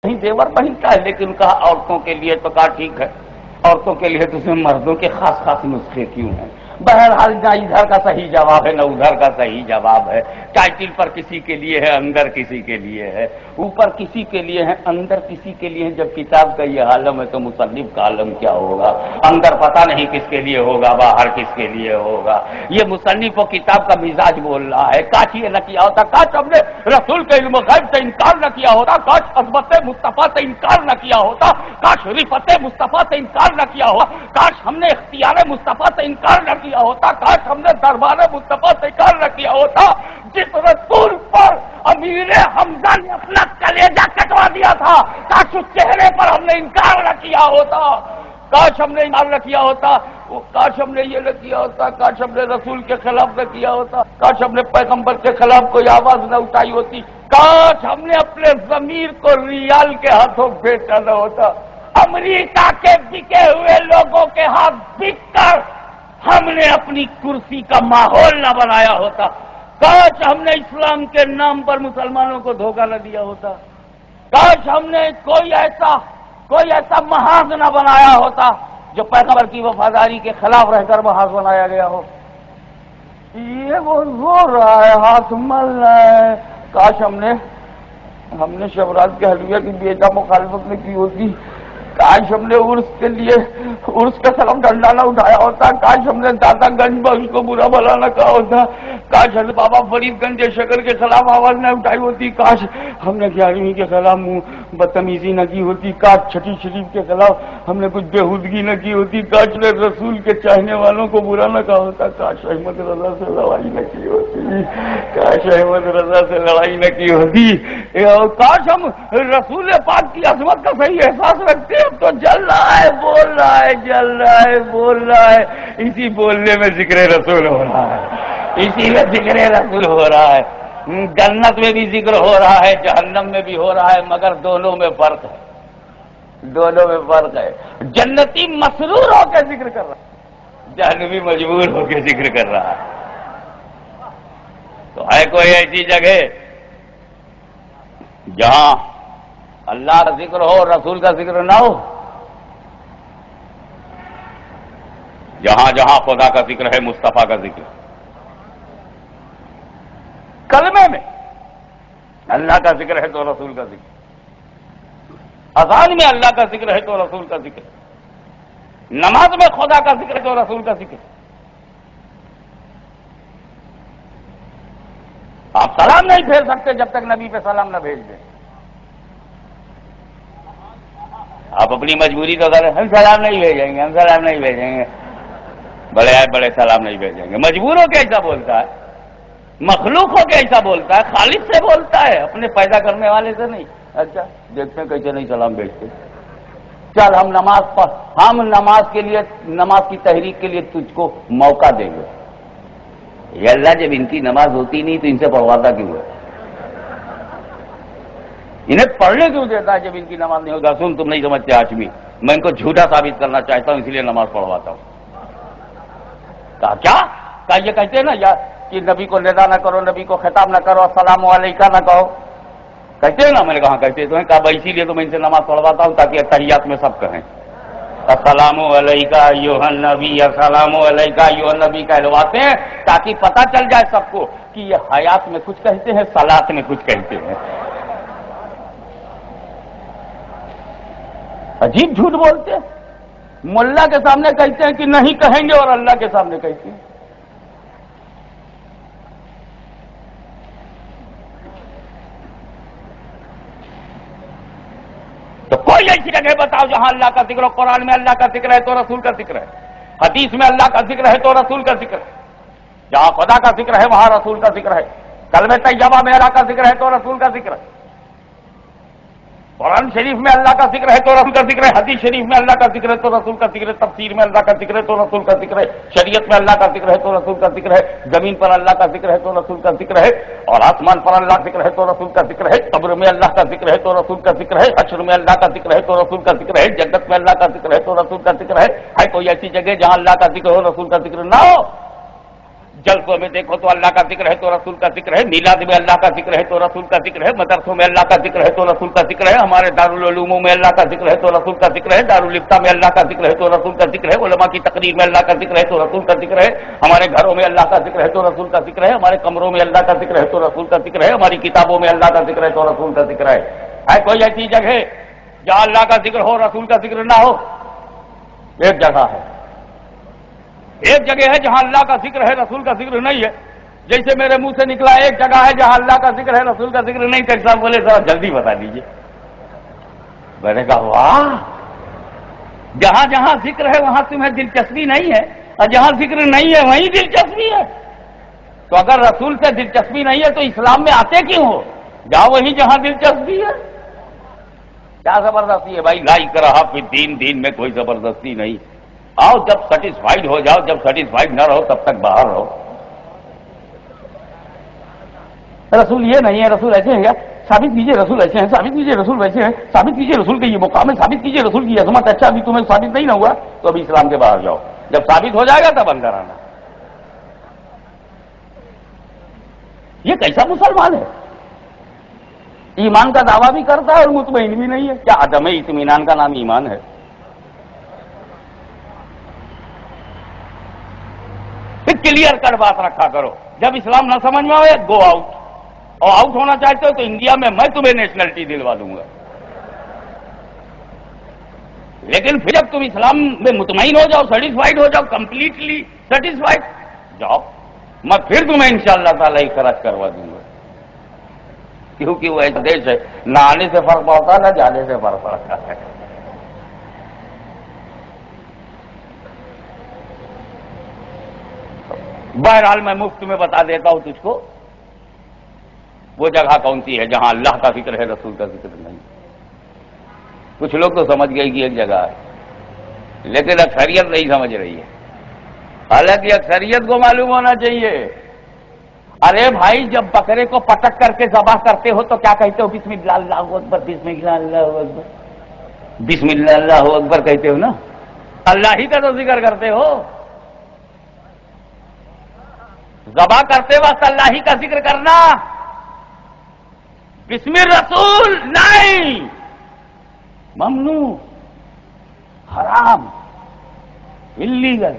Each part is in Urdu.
نہیں دیور بہن کا ہے، لیکن کہا عورتوں کے لیے تو کہا ٹھیک ہے، عورتوں کے لیے تو اس میں مردوں کے خاص خاص نسخے کیوں ہیں؟ بہرحال نہ ادھر کا صحیح جواب ہے نہ ادھر کا صحیح جواب ہے۔ ٹائٹل پر کسی کے لیے ہے، اندر کسی کے لیے ہے، اوپر کسی کے لیے ہے، اندر کسی کے لیے ہے۔ جب کتاب کا یہ عالم ہے تو مصنف کا عالم کیا ہوگا؟ اندر پتہ نہیں کس کے لیے ہوگا، باہر کس کے لیے ہوگا۔ یہ مصنف و کتاب کا مزاج بول رہا ہے۔ کاش یہ نہ کیا ہوتا، کاش ہم نے رسول کے علم غیب سے انکار نہ کیا ہوتا، کاش عظمت مصطفیٰ سے انکار نہ کیا ہوتا، کاش رفعت مصطفیٰ سے انکار نہ کیا ہوتا، کاش ہم نے اختیار مصطفیٰ سے انکار نہ کیا ہوتا، کاش ہم نے دربار مصطفیٰ سے انکار نہ کیا ہوتا۔ جس رسول پر امیر حمزہ نے اپنا کلیجہ کٹوا دیا تھا، کاش اس چہرے پر ہم نے انکار نہ کیا ہوتا، کاش ہم نے انکار نہ کیا ہوتا، کاش ہم نے یہ نہ کیا ہوتا، کاش ہم نے رسول کے خلاف نہ کیا ہوتا، کاش ہم نے پیغمبر کے خلاف کوئی آواز نہ اٹھائی ہوتی، کاش ہم نے اپنے ضمیر کو ریال کے ہاتھوں بیچا نہ ہوتا، امریکہ کے بکے ہوئے لوگوں کے ہاتھ بک کر ہم نے اپنی کرسی کا ماحول نہ بنایا ہوتا، کاش ہم نے اسلام کے نام پر مسلمانوں کو دھوکہ نہ دیا ہوتا، کاش ہم نے کوئی ایسا محاذ نہ بنایا ہوتا جو پیغمبر کی وفاداری کے خلاف رہ کر محاذ بنایا گیا ہو۔ یہ وہ رو رہا ہے، ہاتھ مل رہا ہے، کاش ہم نے شبراز کے حلوے کی بیٹا مخالفت میں کی ہوتی، کاش ہم نے عرس کا سلام ڈنڈا نہ اٹھایا ہوتا، کاش ہم نے دادا گنج میں اس کو برا بھلا نہ کہا ہوتا، کاش ہم نے بابا فرید گنج شکر کے خلاف آواز نہ اٹھائی ہوتی، کاش ہم نے 11ویں کے خلاف بدتمیزی نہ کی ہوتی، کاش چھٹی شریف کے خلاف ہم نے کچھ بےہودگی نہ کی ہوتی، کاش نے رسول کے چاہنے والوں کو برا نہ کہا ہوتا، کاش احمد رضا سے لڑائی نہ کی ہوتی، کاش احمد رضا سے لڑائی نہ کی ہوتی، کاش ہم رسول پاک کی عظمت کا صحیح احساس رکھتے، اب تو جل رہا ہے، بول رہا ہے، جل رہا ہے، بول رہا ہے، اسی بولنے میں ذکر رسول ہو رہا ہے، اسی میں ذکر رسول ہو رہا ہے، جنت میں بھی ذکر ہو رہا ہے، جہنم میں بھی ہو رہا ہے، مگر دونوں میں فرق ہے، دونوں میں فرق ہے۔ جنتی مسرور ہو کے ذکر کر رہا ہے، جہنمی مجبور ہو کے ذکر کر رہا ہے۔ تو ہے کوئی ایسی جگہ جہاں اللہ کا ذکر ہو، رسول کا ذکر نہ ہو؟ جہاں جہاں خدا کا ذکر ہے، مصطفیٰ کا ذکر، کلمے میں اللہ کا ذکر ہے تو رسول کا ذکر، اذان میں اللہ کا ذکر ہے تو رسول کا ذکر، نماز میں خدا کا ذکر ہے تو رسول کا ذکر۔ آپ سلام نہیں بھیج سکتے جب تک نبی پہ سلام نہ بھیج دیں۔ آپ اپنی مجبوری تو کریں، ہم سلام نہیں بھیجیں گے، ہم سلام نہیں بھیجیں گے، بڑے آئے بڑے سلام نہیں بھیجیں گے۔ مجبور ہو کے ایسا بولتا ہے، مخلوق ہو کے ایسا بولتا ہے، خالق سے بولتا ہے، اپنے پیدا کرنے والے سے نہیں۔ اچھا دیکھتے ہیں کیسے نہیں سلام بھیجتے، چل ہم نماز کے لیے، نماز کی تحریک کے لیے تجھ کو موقع دیں گے۔ یہ اللہ جب ان کی نماز ہوتی نہیں تو ان سے پڑھواتا کیوں ہے؟ انہیں پڑھنے کیوں دیتا ہے جب ان کی نماز نہیں ہوگا؟ سن، تم نہیں سمجھتے ہاشمی، میں ان کو جھوٹا ثابت کرنا چاہتا ہوں، اس لیے نماز پڑھواتا ہوں۔ کہا کیا؟ کہا یہ کہتے ہیں نا یا کہ نبی کو ندا نہ کرو، نبی کو خطاب نہ کرو، السلام علیکم نہ کہو، کہتے ہیں نا؟ میں نے کہا کہتے تو ہیں۔ کہا اسی لیے تو میں ان سے نماز پڑھواتا ہوں تاکہ تحیات میں سب کہیں السلام علیکم ایھا النبی، السلام علیکم ایھا النبی کہلواتے ہیں تاکہ پتہ چل جائے سب کو کہ یہ حیات میں کچھ کہتے ہیں، صلات میں کچھ کہتے ہیں۔ عجیب جھوٹ بولتے ہیں، ملا کے سامنے کہتے ہیں کہ نہیں کہیں گے اور اللہ کے سامنے کہتے ہیں۔ تو کوئی ایسی جگہ بتاؤ جہاں اللہ کا ذکر ہو؟ قرآن میں اللہ کا ذکر ہے تو رسول کا ذکر ہے، حدیث میں اللہ کا ذکر ہے تو رسول کا ذکر ہے، جہاں خدا کا ذکر ہے وہاں رسول کا ذکر ہے، کلمہ طیبہ میں اللہ کا ذکر ہے تو رسول کا ذکر ہے، قرآن شریف میں اللہ کا ذکر ہے تو رسول کا ذکر ہے، حدیث شریف میں اللہ کا ذکر ہے تو رسول کا ذکر ہے، تفسیر میں اللہ کا ذکر ہے تو رسول کا ذکر ہے، شریعت میں اللہ کا ذکر ہے تو رسول کا ذکر ہے، زمین پر اللہ کا ذکر ہے تو رسول کا ذکر ہے، اور آسمان پر اللہ کا ذکر ہے تو رسول کا ذکر ہے، قبر میں اللہ کا ذکر ہے تو رسول کا ذکر ہے، حشر میں اللہ کا ذکر ہے تو رسول کا ذکر ہے، جنت میں اللہ کا ذکر ہے تو رسول کا ذکر ہے۔ کوئی ایسی جگہ جہاں اللہ کا ذکر ہو رسول کا ذکر نہ ہو؟ جلسوں میں دیکھو تو اللہ کا ذکر ہے تو رسول کا ذکر ہے، میلاد میں اللہ کا ذکر ہے تو رسول کا ذکر ہے، مدرسوں میں اللہ کا ذکر ہے تو رسول کا ذکر ہے، ہمارے دارالعلوموں میں اللہ کا ذکر ہے تو رسول کا ذکر ہے، دارالفتہ میں اللہ کا ذکر ہے تو رسول کا ذکر ہے، علماء کی تقریر میں اللہ کا ذکر ہے تو رسول کا ذکر ہے، ہمارے گھروں میں اللہ کا ذکر ہے تو رسول کا ذکر ہے، ہمارے کمروں میں اللہ کا ذکر ہے تو رسول کا ذکر ہے، ہماری کتابوں میں اللہ کا ذکر ہے تو رسول کا ذکر ہے۔ کوئی ایسی جگہ جہاں اللہ کا ذکر ہو رسول کا ذکر نہ ہو؟ ایک جگہ ہے، ایک جگہ ہے جہاں اللہ کا ذکر ہے رسول کا ذکر نہیں ہے۔ جیسے میرے منہ سے نکلا ایک جگہ ہے جہاں اللہ کا ذکر ہے رسول کا ذکر نہیں، تو صاحب بولے ذرا جلدی بتا دیجیے۔ میں نے کہا واہ، جہاں جہاں ذکر ہے وہاں تمہیں دلچسپی نہیں ہے، اور جہاں ذکر نہیں ہے وہیں دلچسپی ہے۔ تو اگر رسول سے دلچسپی نہیں ہے تو اسلام میں آتے کیوں ہو؟ جاؤ وہیں جہاں دلچسپی ہے۔ کیا زبردستی ہے بھائی؟ لا اکراہ فی الدین، دین میں کوئی زبردستی نہیں۔ آؤ جب سیٹسفائیڈ ہو جاؤ، جب سیٹسفائیڈ نہ رہو تب تک باہر رہو۔ رسول یہ نہیں ہے، رسول ایسے ہیں کیا؟ ثابت کیجیے رسول ایسے ہیں، ثابت کیجیے رسول ویسے ہیں، ثابت کیجیے رسول کے یہ مقام ہے، ثابت کیجیے رسول کی عظمت۔ اچھا ابھی تمہیں ثابت نہیں نہ ہوا تو ابھی اسلام کے باہر جاؤ، جب ثابت ہو جائے گا تب اندر آنا۔ یہ کیسا مسلمان ہے؟ ایمان کا دعویٰ بھی کرتا ہے اور مطمئن بھی نہیں ہے۔ کیا عدم اطمینان کا نام ایمان ہے؟ پھر کلیئر کر بات رکھا کرو، جب اسلام نہ سمجھ میں آئے گو آؤٹ، اور آؤٹ ہونا چاہتے ہو تو انڈیا میں تمہیں نیشنلٹی دلوا دوں گا۔ لیکن پھر جب تم اسلام میں مطمئن ہو جاؤ، سیٹسفائیڈ ہو جاؤ، کمپلیٹلی سیٹسفائیڈ جاؤ، میں پھر تمہیں انشاءاللہ تعالی ہی خرچ کروا دوں گا۔ کیونکہ وہ ایسا دیش ہے نہ آنے سے فرق پڑتا نہ جانے سے فرق پڑتا ہے۔ بہرحال میں مفت میں بتا دیتا ہوں تجھ کو وہ جگہ کون سی ہے جہاں اللہ کا ذکر ہے رسول کا ذکر نہیں۔ کچھ لوگ تو سمجھ گئے کہ ایک جگہ ہے، لیکن اکثریت نہیں سمجھ رہی ہے، حالانکہ اکثریت کو معلوم ہونا چاہیے۔ ارے بھائی جب بکرے کو پٹک کر کے ذبح کرتے ہو تو کیا کہتے ہو؟ بسم اللہ اللہ اکبر، بسم اللہ اللہ اکبر، بسم اللہ اللہ اکبر کہتے ہو نا؟ اللہ ہی کا تو ذکر کرتے ہو۔ ذبح کرتے وقت اللہ ہی کا ذکر کرنا، بسم الرسول نہیں، ممنوع، حرام، illegal،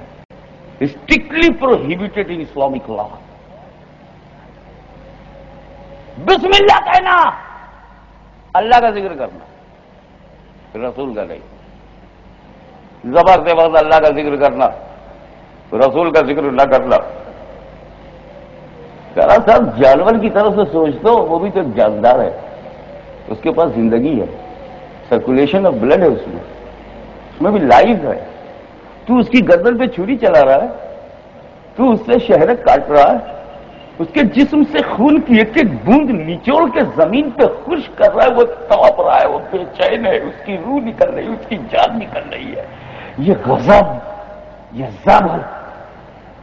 strictly prohibited in Islamic law۔ بسم اللہ کہنا، اللہ کا ذکر کرنا، رسول کا نہیں۔ ذبح سے وقت اللہ کا ذکر کرنا، رسول کا ذکر نہ کرنا۔ ذرا صاحب جانور کی طرف سے سوچتا ہو، وہ بھی تو ایک جاندار ہے، اس کے پاس زندگی ہے، سرکولیشن آف بلڈ ہے، اس میں بھی لائف ہے۔ تو اس کی گردن پہ چھری چلا رہا ہے، تو اس سے شہرک کاٹ رہا ہے، اس کے جسم سے خون کی ایک ایک بوند نچوڑ کے زمین پہ خشک کر رہا ہے، وہ تڑپ رہا ہے، وہ بے چین ہے، اس کی روح نکل رہی ہے، اس کی جان نکل رہی ہے۔ یہ غضب، یہ ضبط،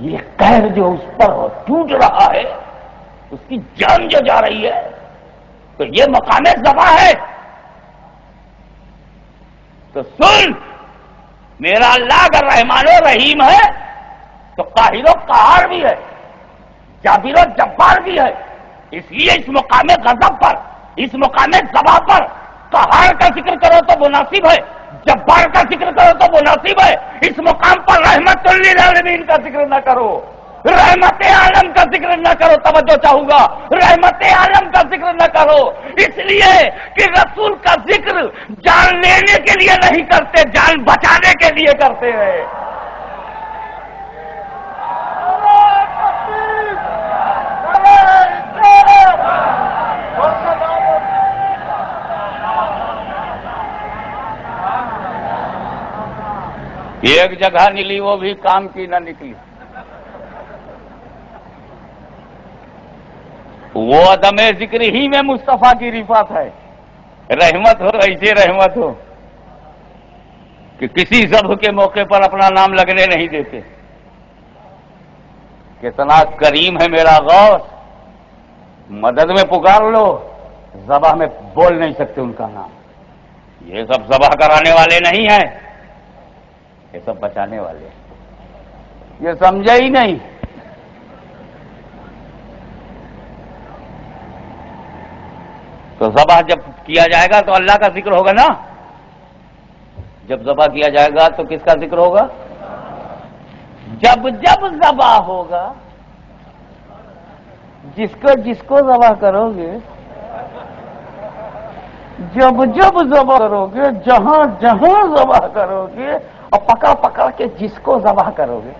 یہ قہر جو اس پر ٹوٹ رہا ہے، اس کی جان جو جا رہی ہے، تو یہ مقام ذبح ہے۔ تو سن، میرا اللہ اگر رحمان و رحیم ہے تو قاہر و قہار بھی ہے، جابر و جبار بھی ہے۔ اس لیے اس مقام غضب پر، اس مقام ذبح پر قہار کا ذکر کرو تو مناسب ہے، جبار کا ذکر کرو تو مناسب ہے۔ اس مقام پر رحمت للعالمین کا ذکر نہ کرو، رحمت عالم کا ذکر نہ کرو، توجہ چاہوں گا، رحمت عالم کا ذکر نہ کرو، اس لیے کہ رسول کا ذکر جان لینے کے لیے نہیں کرتے، جان بچانے کے لیے کرتے ہیں۔ ایک جگہ نکلی، وہ بھی کام کی نہ نکلی، وہ عدم ذکر ہی میں مصطفیٰ کی رفعت ہے۔ رحمت ہو، ایسے رحمت ہو کہ کسی ذبح کے موقع پر اپنا نام لگنے نہیں دیتے۔ کتنا کریم ہے میرا غوث، مدد میں پکار لو، ذبح میں بول نہیں سکتے ان کا نام۔ یہ سب ذبح کرانے والے نہیں ہیں، یہ سب بچانے والے ہیں۔ یہ سمجھا ہی نہیں، تو ذبح جب کیا جائے گا تو اللہ کا ذکر ہوگا نا. جب ذبح کیا جائے گا تو کس کا ذکر ہوگا؟ جب جب ذبح ہوگا، جس کو ذبح کرو گے، جب جب ذبح کرو گے، جہاں جہاں ذبح کرو گے، اور پکڑ پکڑ کے جس کو ذبح کرو گے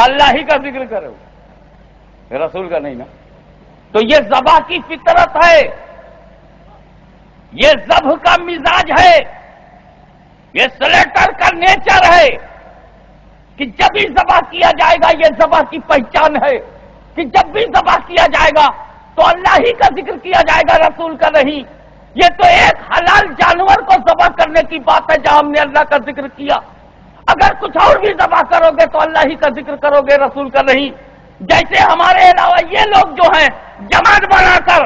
اللہ ہی کا ذکر کرو گے، رسول کا نہیں نا. تو یہ ذبح کی فطرت ہے، یہ ذبح کا مزاج ہے، یہ سلیٹر کا نیچر ہے کہ جب بھی ذبح کیا جائے گا یہ ذبح کی پہچان ہے کہ جب بھی ذبح کیا جائے گا تو اللہ ہی کا ذکر کیا جائے گا، رسول کا نہیں. یہ تو ایک حلال جانور کو ذبح کرنے کی بات ہے جہاں ہم نے اللہ کا ذکر کیا. اگر کچھ اور بھی ذبح کرو گے تو اللہ ہی کا ذکر کرو گے، رسول کا نہیں. جیسے ہمارے علاوہ یہ لوگ جو ہیں جماعت بنا کر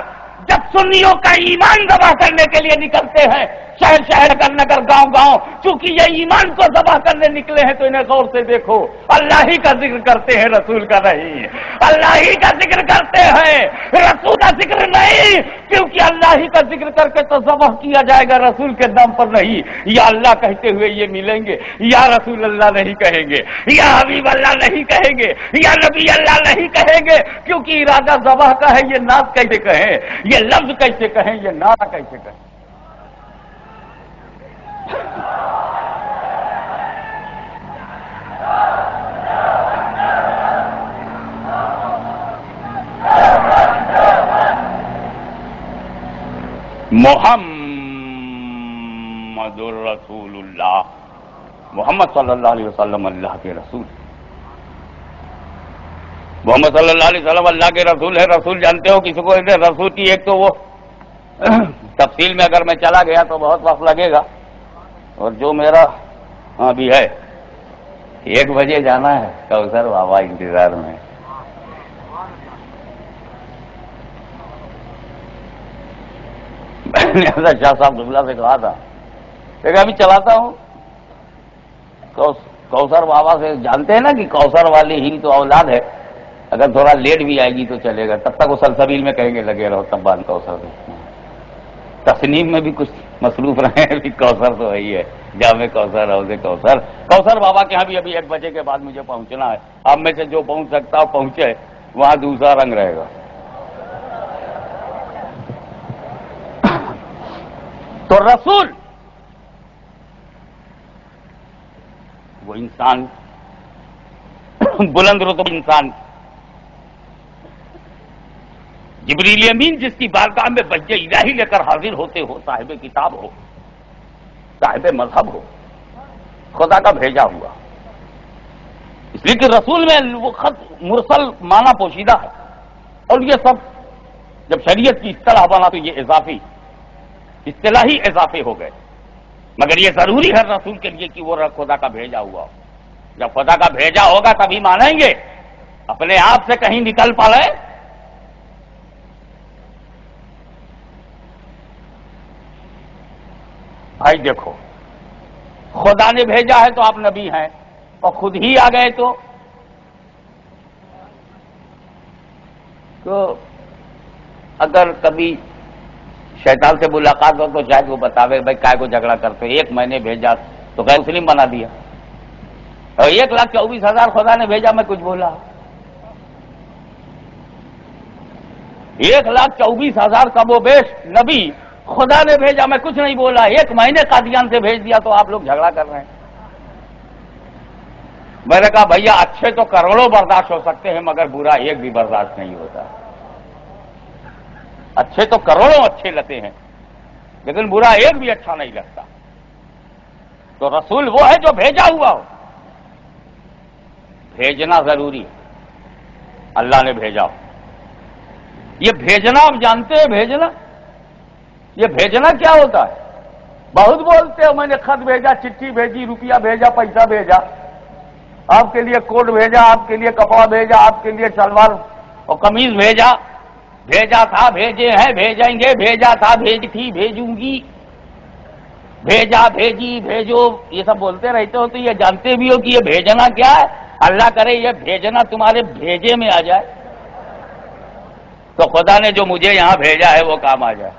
جب سنیوں کا ایمان ذبح کرنے کے لیے نکلتے ہیں، شہر شہر نگر نگر گاؤں گاؤں، چونکہ یہ ایمان کو ذبح کرنے نکلے ہیں تو انہیں غور سے دیکھو، اللہ ہی کا ذکر کرتے ہیں، رسول کا نہیں. اللہ ہی کا ذکر کرتے ہیں، رسول کا ذکر نہیں، کیونکہ اللہ ہی کا ذکر کر کے تو ذبح کیا جائے گا، رسول کے نام پر نہیں. یا اللہ کہتے ہوئے یہ ملیں گے، یا رسول اللہ نہیں کہیں گے، یا حبیب اللہ نہیں کہیں گے، یا نبی اللہ نہیں کہیں گے، کیونکہ ارادہ ذبح کا ہے. یہ نعت کیسے کہیں، یہ لفظ کیسے کہیں، یہ نعرہ کیسے کہیں. محمد الرسول اللہ، محمد صلی اللہ علیہ وسلم اللہ کے رسول. محمد صلی اللہ علیہ وسلم اللہ کے رسول ہے. رسول جانتے ہو کسی کو رسول کی ایک تو وہ تفصیل میں اگر میں چلا گیا تو بہت وقت لگے گا، اور جو میرا ابھی ہے 1 بجے جانا ہے کوثر بابا انتظار میں. میں نے شاہ صاحب دبلا سے کہا تھا لیکن ابھی چلاتا ہوں. کوثر بابا سے جانتے ہیں نا کہ کوثر والی ہی تو اولاد ہے، اگر تھوڑا لیٹ بھی آئے گی تو چلے گا، تب تک وہ سلسبیل میں کہیں گے لگے رہو تب بعد کوثر. تصنیف میں بھی کچھ مصروف رہے ہیں، کوثر تو وہی ہے، جامع کوثر روضے کوثر. کوثر بابا کے یہاں بھی ابھی 1 بجے کے بعد مجھے پہنچنا ہے. اب میں سے جو پہنچ سکتا ہو پہنچے، وہاں دوسرا رنگ رہے گا. تو رسول وہ انسان بلند رتبہ انسان، جبریل امین جس کی بارگاہ میں بجے الہی لے کر حاضر ہوتے ہو، صاحب کتاب ہو، صاحب مذہب ہو، خدا کا بھیجا ہوا. اس لیے کہ رسول میں وہ خط مرسل معنی پوشیدہ ہے، اور یہ سب جب شریعت کی اصطلاح بنا تو یہ اضافی اصطلاحی اضافے ہو گئے. مگر یہ ضروری ہے رسول کے لیے کہ وہ خدا کا بھیجا ہوا ہو. جب خدا کا بھیجا ہوگا تبھی مانیں گے، اپنے آپ سے کہیں نکل پڑے. بھائی دیکھو، خدا نے بھیجا ہے تو آپ نبی ہیں، اور خود ہی آ گئے تو اگر کبھی شیطان سے ملاقات ہو تو شاید وہ بتاوے بھائی کائے کو جھگڑا کرتے، 1 مہینے بھیجا تو غیر مسلم بنا دیا، اور 1,24,000 خدا نے بھیجا میں کچھ بولا. 1,24,000 کم و بیش نبی خدا نے بھیجا میں کچھ نہیں بولا. 1 مہینے قادیان سے بھیج دیا تو آپ لوگ جھگڑا کر رہے ہیں. میں نے کہا بھیا اچھے تو کروڑوں برداشت ہو سکتے ہیں مگر برا ایک بھی برداشت نہیں ہوتا. اچھے تو کروڑوں اچھے لگتے ہیں لیکن برا ایک بھی اچھا نہیں لگتا. تو رسول وہ ہے جو بھیجا ہوا ہو. بھیجنا ضروری ہے، اللہ نے بھیجا ہو. یہ بھیجنا آپ جانتے ہیں بھیجنا؟ یہ بھیجنا کیا ہوتا ہے؟ بہت بولتے ہو میں نے خط بھیجا، چٹھی بھیجی، روپیہ بھیجا، پیسہ بھیجا، آپ کے لیے کوٹ بھیجا، آپ کے لیے کپڑا بھیجا، آپ کے لیے شلوار اور قمیض بھیجا. بھیجا تھا، بھیجے ہیں، بھیجیں گے، بھیجا تھا، بھیجی تھی، بھیجوں گی، بھیجا، بھیجی، بھیجو، یہ سب بولتے رہتے ہو. تو یہ جانتے بھی ہو کہ یہ بھیجنا کیا ہے؟ اللہ کرے یہ بھیجنا تمہارے بھیجے میں آ جائے تو خدا نے جو مجھے یہاں بھیجا ہے وہ کام آ جائے.